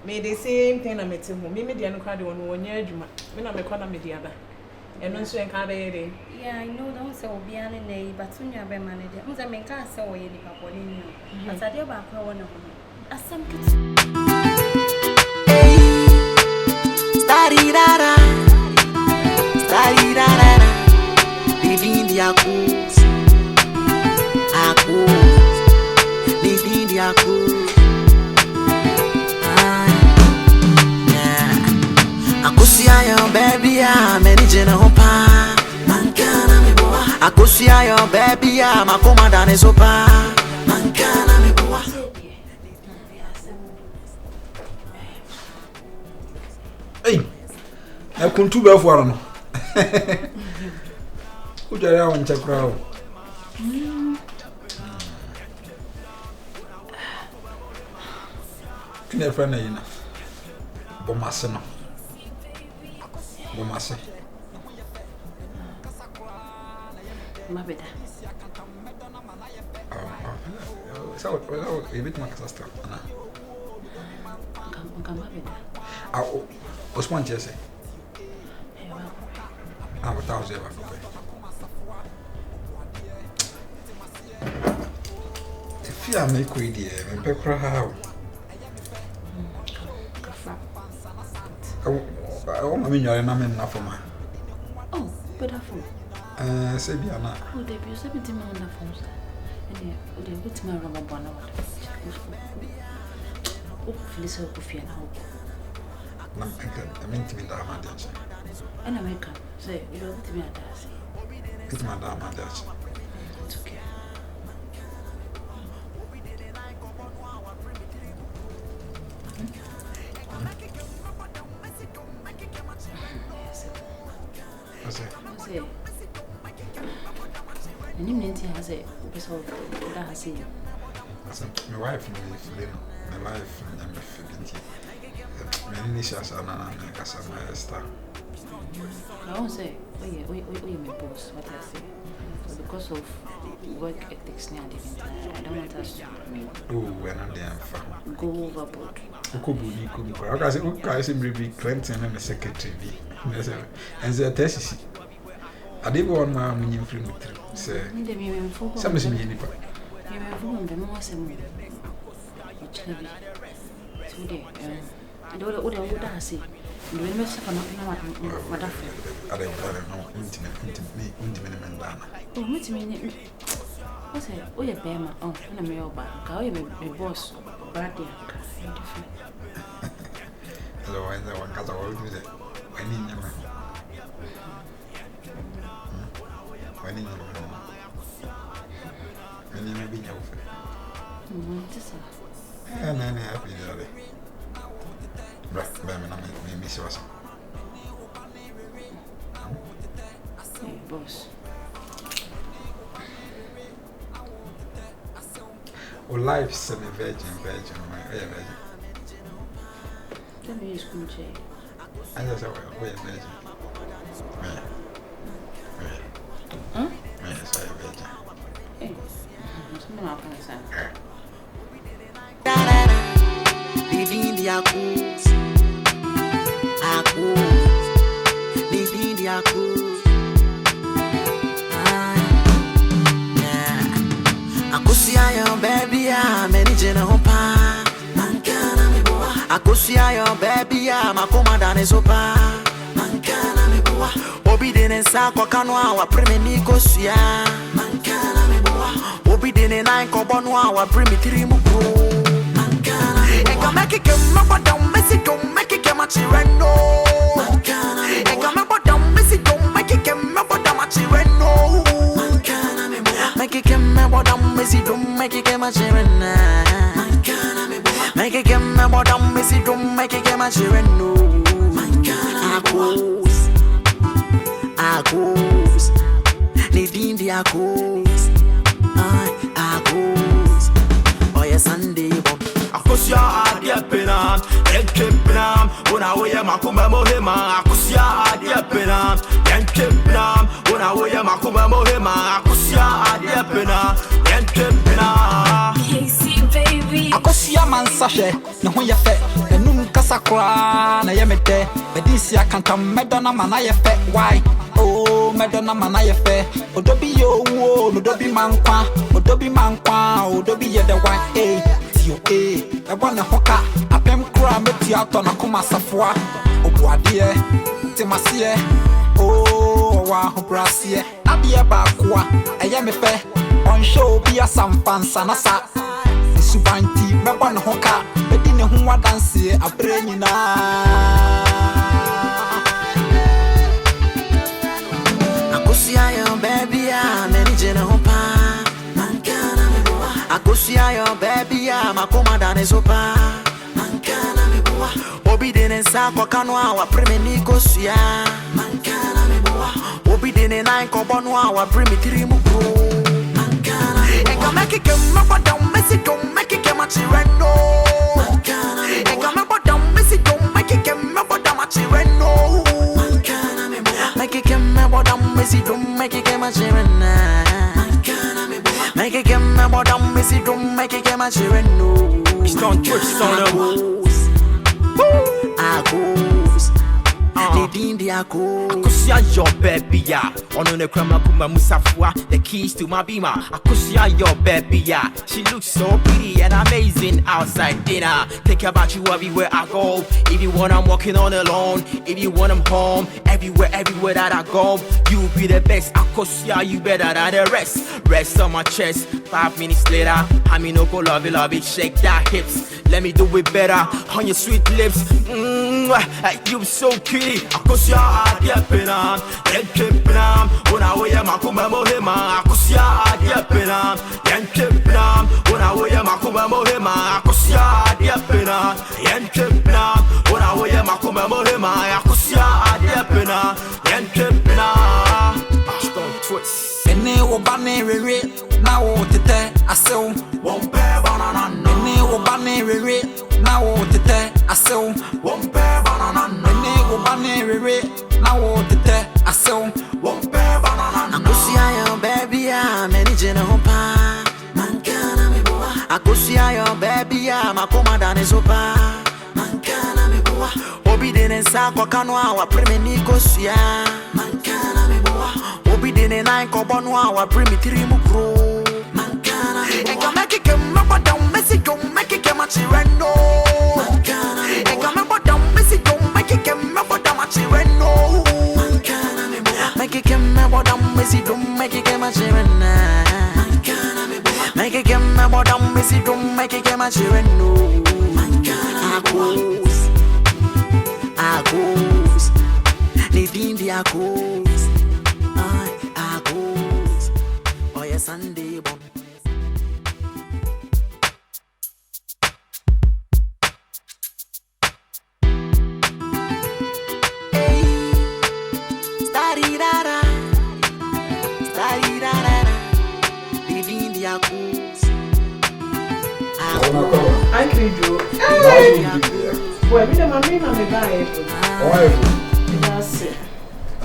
me the same thing na meti ho me media no kwade won wonya adwuma me na me kwa na media da eno nso en ka be yede yeah I know don't say obi ane nei but unya be manager unza me ka say wo ye nipa boni ni but ade ba kwa wona ho asem kiti stari rara Living akus Living akus Akusia yo baby ya menijena hopa mankana miboa Akusia yo baby ya makoma dane sopa mankana miboa Hey na kuntu be afuaro no Ujare awon chakra o Kine fa na yina bomase no bomase mabeda so evit makasasta ana mabeda Osman Jesse what was ever if you make with the pepper how I mean you're not enough for my oh but say Biana oh they be 70 million phones and they put my rubber band oh Felisa Kofi and how I mean to be that and America say you don't to be at us it's my damn it's okay has a episode that has my wife my life and my feeling many initials are not a star. I won't say we my boss what I say because of work ethics now I don't want us to we're not there go overboard I say maybe Clinton and the secretary and the test I didn't want my mini film say some is me nipa I don't know what I say. You will not suffer my daughter. I don't know intimate man. Oh, meet me. What's it? Oh, you're Bama. Oh, and a mail back. How you my boss, Bradley. Hello, I know one because I will do that. When in your man. When in your man. When you may be your and then happy there. Miss was boss. Oh, life semi-virgin, my virgin. Tell me you school Jay. I just said, we're virgin. Huh? Yes, I'm virgin. Hey, someone out on the side. Living the akus Living the akus Akusia yo baby ya menijena hopa mankana miboa Akusia yo baby ya makoma dane sopa mankana miboa Obi dene sa kwa kanwa wa preme niko suya mankana miboa Obi dene na nko bonwa wa preme tirimu bro make it come up down, messy don't make it come at you and no. And come up down, messy don't make it come up down at you and no. Make it come up down, messy don't make it come at you and no. Make it come up down, messy don't make it come at you and no. Akos, Nadine the Akos, oh yeah Sunday bomb. Akusia adia pena, enkepna, una oye makuma mohema. Akusia adia pena, enkepna, una oye makuma mohema. Akusia adia pena, enkepna. KC baby. Akusia man sashe, no one ya fe, and nunca sakra na yemete bedisi akanta medona mana yefe why oh medona mana yefe odobi yo wo odobi mankwa odobi ye the why eh tio eh e bona hoka apem kura meti ato na koma safua obuade timase oh wa hobrasie adie ba kwa eyemefe on show bi asampansa na sa subanti meba no hoka bedi ne ho wadanse abre nyina Akosia yo baby ya menije na hopa mankana me boa Akosia yo baby ya makoma dane sopa mankana me boa obi dene sa kwa kanwa wa preme ni kosia mankana me boa obi dene nine ko bonwa wa preme tirimu bro mankana enga make it come up down messy don't make it come at reno mankana enga me down messy don't make it come up down at reno mankana me boa make it come up down messy don't make it come at reno mankana me boa make it come up down messy don't make it come at reno Stone Twitch on them. Agos Didi Agos Akosia your baby ya ono ne krama kuma musafua the keys to my beamer Akosia your baby ya she looks so pretty and amazing outside dinner think about you everywhere I go if you want I'm walking on alone if you want I'm home everywhere that I go you be the best Akosia you better than the rest on my chest 5 minutes later I mean no go love it shake that hips let me do it better on your sweet lips you so kitty Akosia adia pena yenkepna ona woye makuma mohema Akosia adia pena yenkepna ona woye makuma mohema Akosia adia pena yenkepna ona woye makuma mohema Akosia adia pena yenkepna Stone Twist ene obane rere na wo tete asew Wompe banana ene obane rere na wo tete asew Wompe banana ene obane rere na wo tete asew Wompe banana Akosia yo baby ya menije na hopa mankana me boa Akosia yo baby ya makoma dane sopa mankana me boa obi dene sa kwa kanwa wa preme ni kosia mankana me boa obi dene nine ko bonwa wa preme tirimu kro mankana enga make it come up down messy don't make it come at reno mankana enga me down messy don't make it come up down at reno mankana me boa make it come up down messy don't make it come at reno mankana me boa make it come up down messy don't make it come at reno mankana Agos Lidindi Agos Agos Oh yeah Sunday bon Hey Stari-da-da Lidindi Agos I can do. Boy, me the mommy na me buy it. That's it.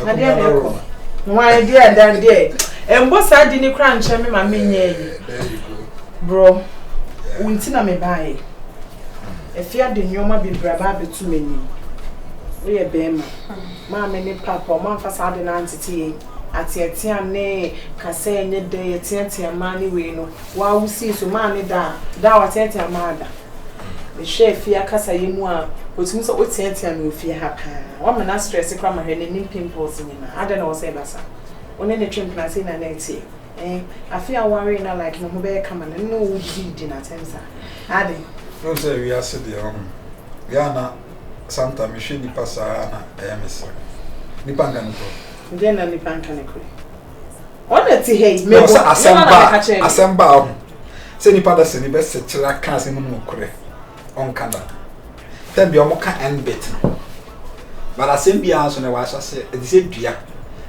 Na dia na ko. Why dia dan dia. Embo sa di ni kra nche me ma me nye yi. Bro, unti na me buy. Efia de nyoma bi braba betu meni. We e be ma. Ma me ni papa, ma fa sa de na antiti. Atiatia ne kase enye de atiatia ma ni we no. Wa wusi so ma ni da wa atiatia ma da. The chef ya kasa yemu a otumu so otiatia no ofie ha pa. Wa me na stress kra ma hwe ni pimples ni na. Ada na wo say basa. One ne twem plan say na na tie. Afia worry na like no be kama na no wo di na tensa. Ade. No say we are sit there ya na Santa Michelle ni pasa na ayamesa. Ni panga nko. Then na ni panga ne ko. Ona ti hey me bo asemba se ni pada se ni be se kira kan se mu no kore. On kanda. Then be omo ka end bit. But asem bia so na wa hyase e se dua.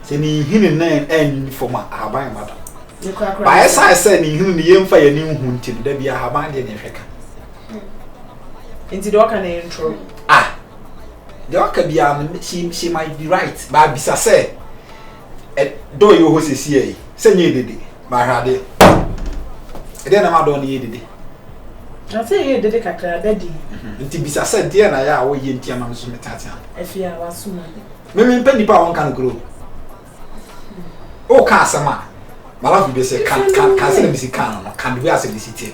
Se ni hini na en forma ahaban mada. Ba esa se ni hini ni yemfa ya ni hu nti da bia ahaban de ne hweka. Inti do ka na intro. The waka bia she might be right. Ba bisa se do yo ho sesi e. Se nye dede. Ba hade. E de na ma do ni dede. Na say ye dede kakra dadi. Nti bisa said dear na ya wo ye ntia mam so metata. Afia wasuma. Me mpa nipa won kan kro. O ka asema. Malafu be say kan say na bisi kan no kan we ase bisi tie.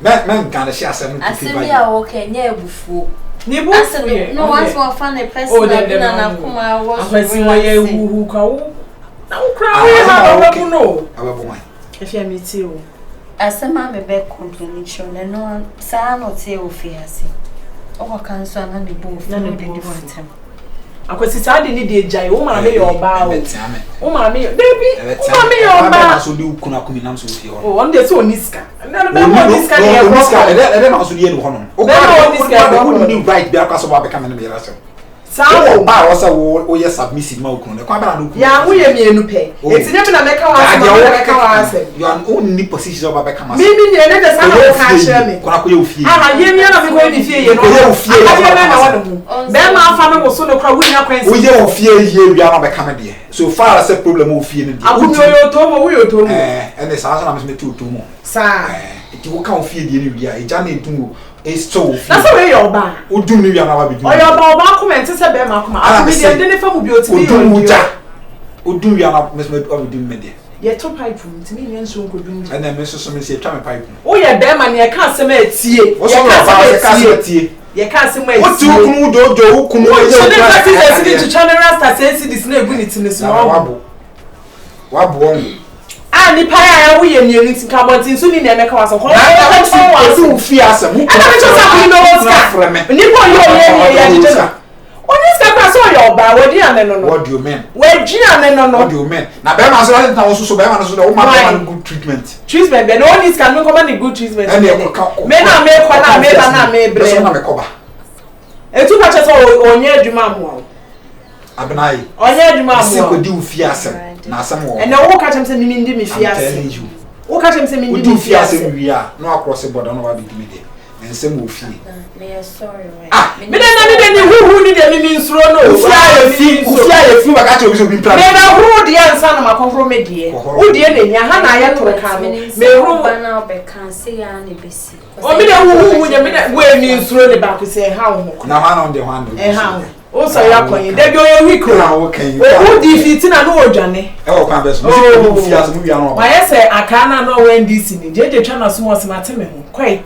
Men kan the share asem to people. Asemia wo kenye ebufu. Ni bu no once we find a person na kuma wo akwesi wo ye hu ka wo. Na wo kra wo ma babu no. Ababu wan. Afia mi tie o. Asema me be comprehension no sa no tie ofiase. O kan so na ne bu na ne bu watem. Akwesi sa de ni de jai wo ma me yo ba o. Wo ma me baby. Wo ma me yo ba. ba. Na so di ukuna kumi nam so fi ho. Oh, on dey so niska. Na be mo niska de e niska e na so di enu ho no. O ka niska wo ni right bi akwa so ba be ka me no me yara so. Sawo ba wo say wo ye submissive ma ukunu ne kwa ba na ukunu. Ya wo ye mienu pe. Eti ne me na meka wa asem. You are only position of ba ka ma. Mi ne de sa na ka share me. Kwa ko ye ofie. Aha, ye mi na me ko ni fie ye no. Ye ofie. Aha, na wa no. Be ma afa me wo so no kwa wo nya kwansi. Wo ye ofie ye wi na be ka me de. So far as a problem ofie ne de. Akunu yo to mo wo yo to mo. Ene sa so na me to to mo. Sa. Ti wo ka ofie de ne wi a, e ja na entumo. It's so that's the way you're bad. Udum ni wi na wa bi. O your ba comment say be ma kuma. Abi de de ne fa mu bi o ti bi. Udum uja. Udum wi na me me o bi me de. Ye to pipe mu ti mi yen so nko dum. And then me so me say twa me pipe. O ye be ma ne ka asem atie. O so ba ka asem atie. Ye ka asem atie. O ti ukunu dojo ukunu ye. So ne ka ti dey to channel rasta say see this na egu ni tin so. Wabo on. Ah ni pa ya wo ye mienu tin ka bontin so ni na me ka waso. Ko wa so fi asem. Ana me cho sa ku no ska. Ni ko yo ye ya dije. Oni ska kwa so yo ba wo di ane no no. What do you mean? We di ane no no. What do you mean? Na be ma so na wo so be ma so o ma be good treatment. Treatment be no oni ska no come na good treatment. Me na me ko na me ba na me bre. So na me ko ba. Etu pa che so onye adwuma mo. Abenai. Onye adwuma mo. Se ko di ufi asem. Na asem wo. Ene wo ka chem se mimi ndi mi fi asem. Wo ka chem se mimi ndi mi fi asem wi a no across the border no wa bi mi de. Ensem wo fi. Me sorry right. Ah, me na ni hu ni de mimi nsuro no. Ufi a ye fi wa ka che obi so bi plan. Me na hu de ansa na makonfro me de. Wo de na nya ha na ya toro ka no. Me hu ba na be kan se ya na besi. O me de hu nya me na we ni nsuro de ba ko se ha wo. Na ha na on de ho ando. Ha. O so ya kwan de bi o ye week na wo kan. O di fit na no odwane. E wo kan be so. Mo se ko fi asem wi a no. Ma ye se aka na no we ndc ni. Je twa na so mo se mate me ho. Kwai.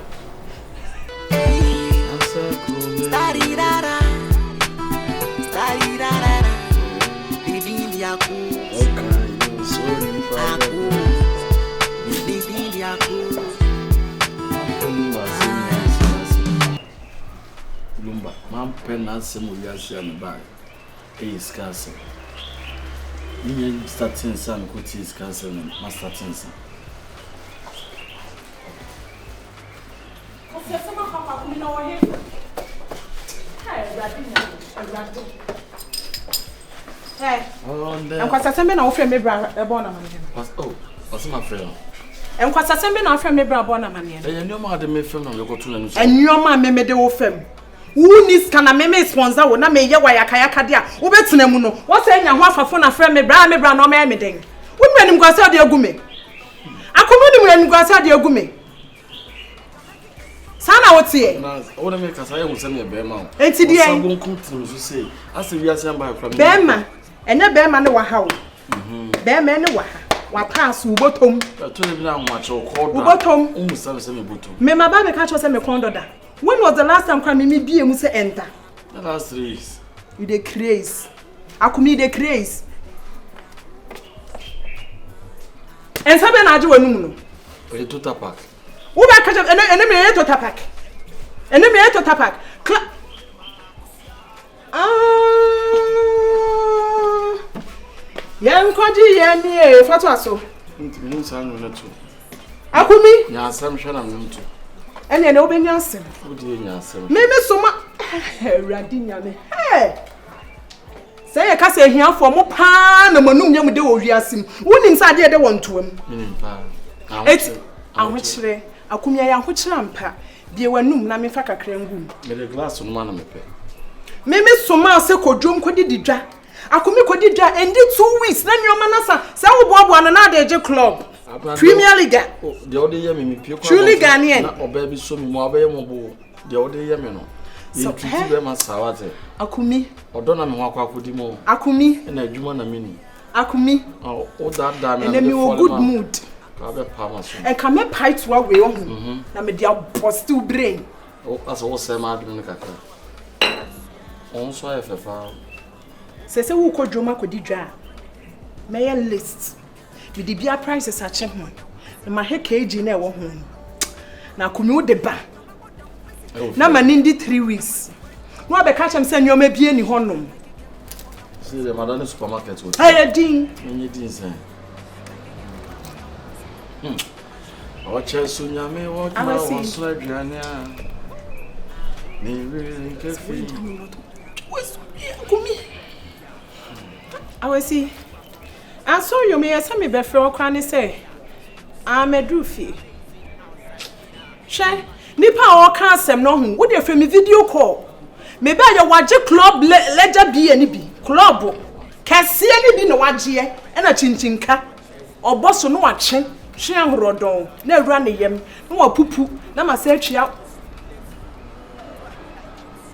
Lumba, man pen and some of your on the back. Is castle. You starting some cookies castle and master tinson. I'm quite assembling our friend, Mebra, a bonner. Oh, what's my friend? And quite assembling our friend, Mebra, bonner. And your mother may film on your two and your man may make the old femme. Who needs can a meme sponsor when I may ya kayaka dia? Ubetunemuno. What's saying? I want for phone a friend, Mebra, no mammy. When him go sell the gume. I come when you go sell the gume. Sana what's here? I want to make us. I will send me a bear mount. And today I won't come to say, I say, we are sent by from Bearman. And a bear man know how. Bear man know what pass who bottom. I told him now much or called bottom. Almost semi bottom. Me my baby catch us a condo. When was the last time crime me be able to enter? The last 3 years. You the craze. I could need the craze. And something I do a no. But you took a pack. Who back catch up and enemy to tapak. Enemy to tapak. Young country, yeah, Fatuaso. Akumi, yes, I'm sure I'm going to. And then open your sin. Oh, dear, yes, maybe so much. Radinia, hey. Say a cassa here for more pan and Monum Yam de Oriasim. One inside there, they want to him. It's a which way Akumia which lampa. Dear one noom, Namifaka cream. Made a glass on one of me. Maybe so much so drum could did dra. Akumi could did dra and did 2 weeks. Then your manasa, Sao Bob one another club. Premier League. The other year me pure. Truly Ghanaian. Or baby so me more baby mo. The other year me no. So treat them as sawate. Akumi. Or don't am wa kwa kudi mo. Akumi. Na adwuma na mini. Akumi. Oh, that damn. And then me wo good mood. And come up pie to away on. Na me dia still brain. Oh, as all say ma adwuma kakra. On so FFA. Say wo ko dwoma ko di dwa. Me list. Me di bia prices a check mo. Na he kg na e wo ho. Na Akumi wo de ba. Na ma nindi 3 weeks. No be catch am say nyoma bie ni honom. See the madam supermarket wo. Hey din. Menye din say. Oche sunyame wo ma wo so aduane a. Ni really kefi. Akumi. Awasi. I saw you me say me be frɛ okra ne say. Amedrufi. She nipa o ka asem no hu wo de frɛ me video call me ba ya waje club ledger bi ani bi club kase ani bi no waje e na chinchinka oboso no wache hwe ahorodon na awura ne yam na wapupu na masa atwia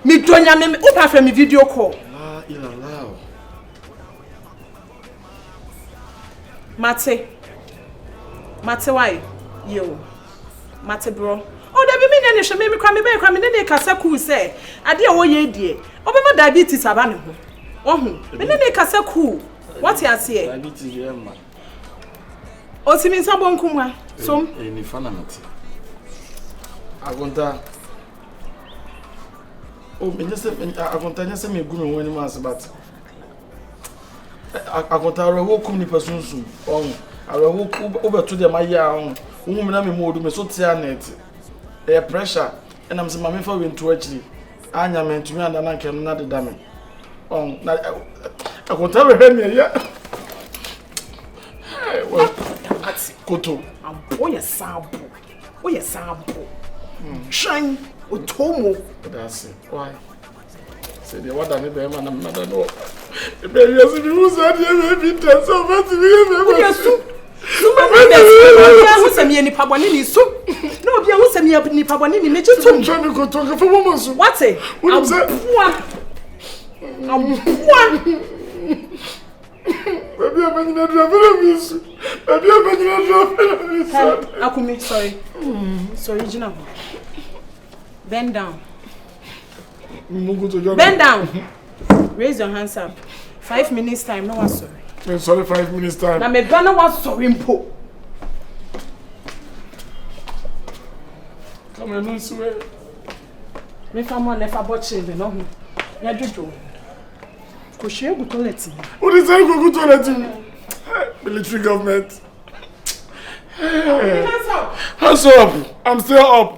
mi donya me wo pa frɛ me video call la ila la mate why yo mate bro. Oh, there be me nene shame me kwa me nene kasa cool say. Ade a wo ye die. Obema diabetes aba ne ho. Ohu. Me nene kasa cool. What you say? Diabetes ye ma. O ti min sabo nkumwa. So, ni fana mate. Agonta. Oh, me just agonta nyase me gu me wani ma asebat. Agonta rewo kum ni personsu. Oh, arewo obeto de ma ya oh. Wo me na me modu me so tia net. Pressure and I'm saying, Mammy, for win to actually. Anya meant to me and I can not the damage. Oh, I won't tell her, yeah. Well, that's Koto. I'm boy a sample. Oh, yes, sample. Shine with Tomo. That's it. Why? Say the water, maybe I'm not know. The baby has been used at the baby, that's so much to be. Who send me any pabani ni so? No, be who send me any pabani ni mechi to. Trying to go talk for woman. What say? I'm Baby, I'm not driving miss. Baby, I'm not driving miss. Akumi, sorry. Sorry, Gina. Bend down. Bend down. Raise your hands up. 5 minutes time, no one sorry. I'm sorry, 5 minutes time. Now, my banner was sorry, Mpo. Come on, no swear. Me family never bought children, no. Ya Jojo. Ko share go toilet. What is that go toilet? Military government. Hands up. I'm still up.